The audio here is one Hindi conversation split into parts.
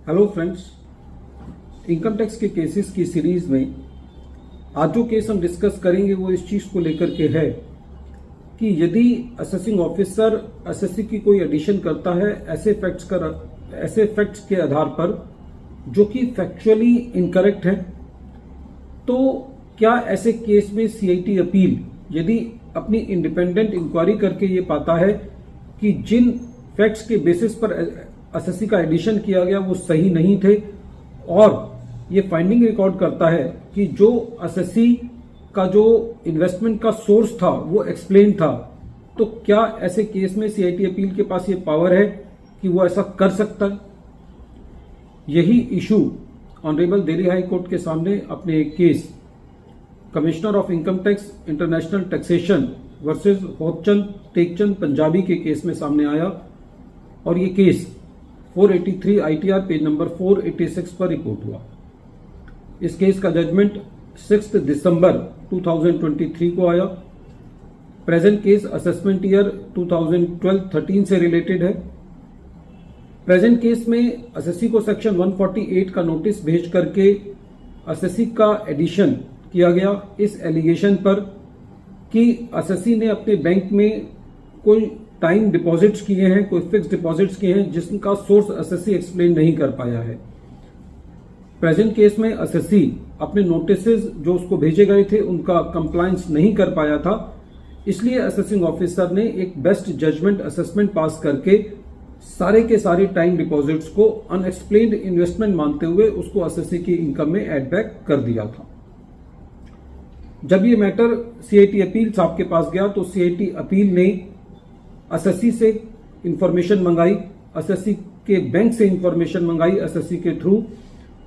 हेलो फ्रेंड्स, इनकम टैक्स के केसेस की सीरीज में आज जो केस हम डिस्कस करेंगे वो इस चीज को लेकर के है कि यदि असेसिंग ऑफिसर एसएससी की कोई एडिशन करता है ऐसे फैक्ट्स के आधार पर जो कि फैक्चुअली इनकरेक्ट है, तो क्या ऐसे केस में सीआईटी अपील यदि अपनी इंडिपेंडेंट इंक्वायरी करके ये पाता है कि जिन फैक्ट्स के बेसिस पर एसएससी का एडिशन किया गया वो सही नहीं थे और ये फाइंडिंग रिकॉर्ड करता है कि जो एसएससी का जो इन्वेस्टमेंट का सोर्स था वो एक्सप्लेन था, तो क्या ऐसे केस में सीआईटी अपील के पास ये पावर है कि वो ऐसा कर सकता है? यही issue honourable Delhi high court के सामने अपने एक case commissioner of income tax international taxation versus Hopchand Tekchand Punjabi के केस में सामने आया और ये केस 483 आईटीआर पेज नंबर 486 पर रिपोर्ट हुआ। इस केस का जजमेंट 6 दिसंबर 2023 को आया। प्रेजेंट केस असेसमेंट ईयर 2012-13 से रिलेटेड है। प्रेजेंट केस में एसएससी को सेक्शन 148 का नोटिस भेज करके एसएससी का एडिशन किया गया इस एलिगेशन पर कि एसएससी ने अपने बैंक में कोई टाइम डिपॉजिट्स किए हैं, कोई फिक्स डिपॉजिट्स किए हैं जिसका सोर्स एसएससी एक्सप्लेन नहीं कर पाया है। प्रेजेंट केस में एसएससी अपने नोटिसेस जो उसको भेजे गए थे उनका कंप्लायंस नहीं कर पाया था, इसलिए असेसिंग ऑफिसर ने एक बेस्ट जजमेंट असेसमेंट पास करके सारे के सारे टाइम डिपॉजिट्स को अनएक्सप्लेन्ड इन्वेस्टमेंट मानते हुए उसको एसएससी की इनकम में एड बैक कर दिया था। जब ये मैटर सीआईटी अपील साहब के पास गया तो सीआईटी अपील ने एसएससी से इंफॉर्मेशन मंगाई, एसएससी के बैंक से इंफॉर्मेशन मंगाई एसएससी के थ्रू,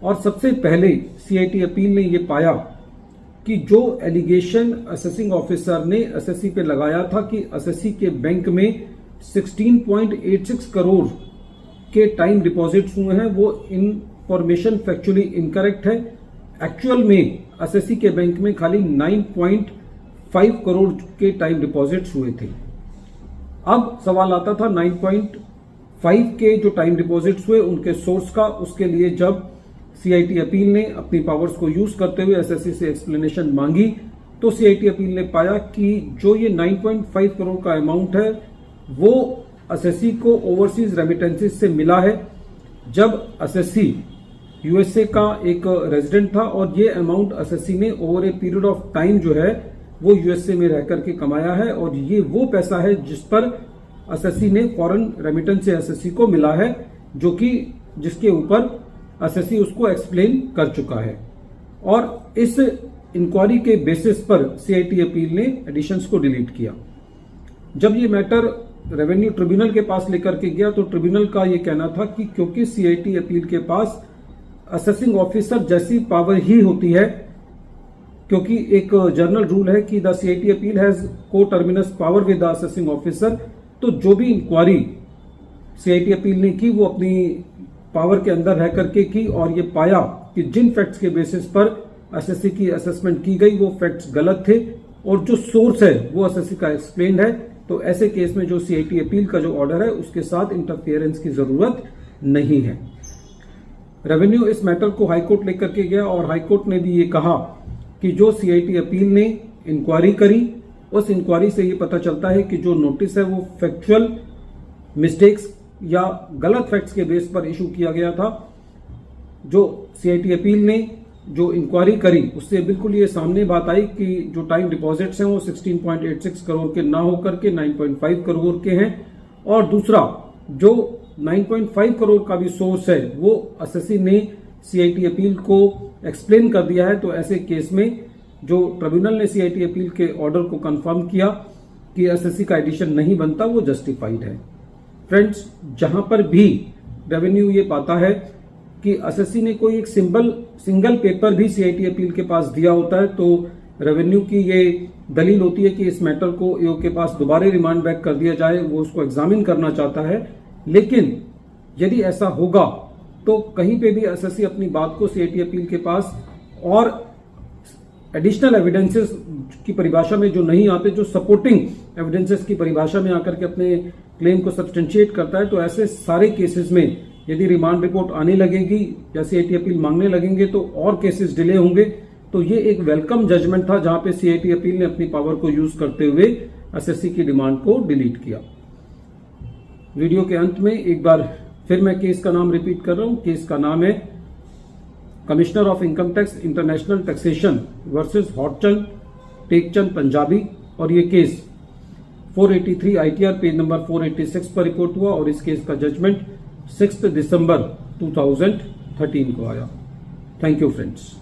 और सबसे पहले सीआईटी अपील ने ये पाया कि जो एलिगेशन असेसिंग ऑफिसर ने एसएससी पे लगाया था कि एसएससी के बैंक में 16.86 करोड़ के टाइम डिपॉजिट्स हुए हैं, वो इंफॉर्मेशन फैक्चुअली इनकरेक्ट है। एक्चुअल में एसएससी के बैंक में खाली 9.5 करोड़ के टाइम डिपॉजिट्स हुए थे। अब सवाल आता था 9.5 के जो टाइम डिपॉजिट्स हुए उनके सोर्स का। उसके लिए जब सीआईटी अपील ने अपनी पावर्स को यूज करते हुए एसएससी से एक्सप्लेनेशन मांगी तो सीआईटी अपील ने पाया कि जो ये 9.5 करोड़ का अमाउंट है वो एसएससी को ओवरसीज रेमिटेंसेस से मिला है जब एसएससी यूएसए का एक रेजिडेंट था और ये अमाउंट एसएससी ने over a period of time जो है वो यूएसए में रह करके कमाया है और ये वो पैसा है जिस पर एसएससी ने फॉरेन रेमिटेंस से एसएससी को मिला है, जो कि जिसके ऊपर एसएससी उसको एक्सप्लेन कर चुका है। और इस इंक्वायरी के बेसिस पर सीआईटी अपील ने एडिशंस को डिलीट किया। जब ये मैटर रेवेन्यू ट्रिब्यूनल के पास लेकर के गया तो ट्रिब्यूनल का ये कहना था कि क्योंकि सीआईटी अपील के पास असेसिंग ऑफिसर जैसी पावर ही होती है, क्योंकि एक जर्नल रूल है कि द सीआईटी अपील हैज को terminus power with the assessing officer, तो जो भी इंक्वायरी सीआईटी अपील ने की वो अपनी पावर के अंदर रह करके की और ये पाया कि जिन फैक्ट्स के बेसिस पर एसएससी की असेसमेंट की गई वो फैक्ट्स गलत थे और जो सोर्स है वो एसएससी का एक्सप्लेन्ड है, तो ऐसे केस में जो सीआईटी अपील का जो ऑर्डर है उसके साथ इंटरफियरेंस की जरूरत नहीं है। रेवेन्यू इस मैटर को हाईकोर्ट लेकर के गया और हाईकोर्ट ने भी ये कहा कि जो सीआईटी अपील ने इंक्वायरी करी उस इंक्वायरी से ये पता चलता है कि जो नोटिस है वो फैक्चुअल मिस्टेक्स या गलत फैक्ट्स के बेस पर इशू किया गया था। जो सीआईटी अपील ने जो इंक्वायरी करी उससे बिल्कुल ये सामने बात आई कि जो टाइम डिपॉजिट्स हैं वो 16.86 करोड़ के ना होकर के 9.5 करोड़ के हैं, और दूसरा जो 9.5 करोड़ का भी सोर्स है वो एसएससी ने सीआईटी अपील को एक्सप्लेन कर दिया है। तो ऐसे केस में जो ट्रिब्यूनल ने सीआईटी अपील के ऑर्डर को कंफर्म किया कि एसएससी का एडिशन नहीं बनता वो जस्टिफाइड है। फ्रेंड्स, जहां पर भी रेवेन्यू ये पाता है कि एसएससी ने कोई एक सिंगल पेपर भी सीआईटी अपील के पास दिया होता है तो रेवेन्यू की ये दलील होती है कि इस मैटर को ईओ के पास दोबारा रिमांड बैक कर दिया जाए, वो उसको एग्जामिन करना चाहता है। लेकिन यदि ऐसा होगा तो कहीं पे भी एसएससी अपनी बात को सीआईटी अपील के पास और एडिशनल एविडेंसेस की परिभाषा में जो नहीं आते, जो सपोर्टिंग एविडेंसेस की परिभाषा में आकर के अपने क्लेम को सब्सटेंशिएट करता है, तो ऐसे सारे केसेस में यदि रिमांड रिपोर्ट आने लगेगी या सीआईटी अपील मांगने लगेंगे तो और केसेस डिले होंगे। तो ये एक वेलकम जजमेंट था जहां पे सीआईटी अपील ने अपनी पावर को यूज करते हुए एसएससी की डिमांड को डिलीट किया। वीडियो के अंत में एक बार फिर मैं केस का नाम रिपीट कर रहा हूं। केस का नाम है commissioner of income tax international taxation versus Hotchand Tekchand Punjabi, और ये केस 483 ITR पेज नंबर 486 पर रिपोर्ट हुआ और इस केस का जजमेंट 6 दिसंबर 2013 को आया। Thank you friends.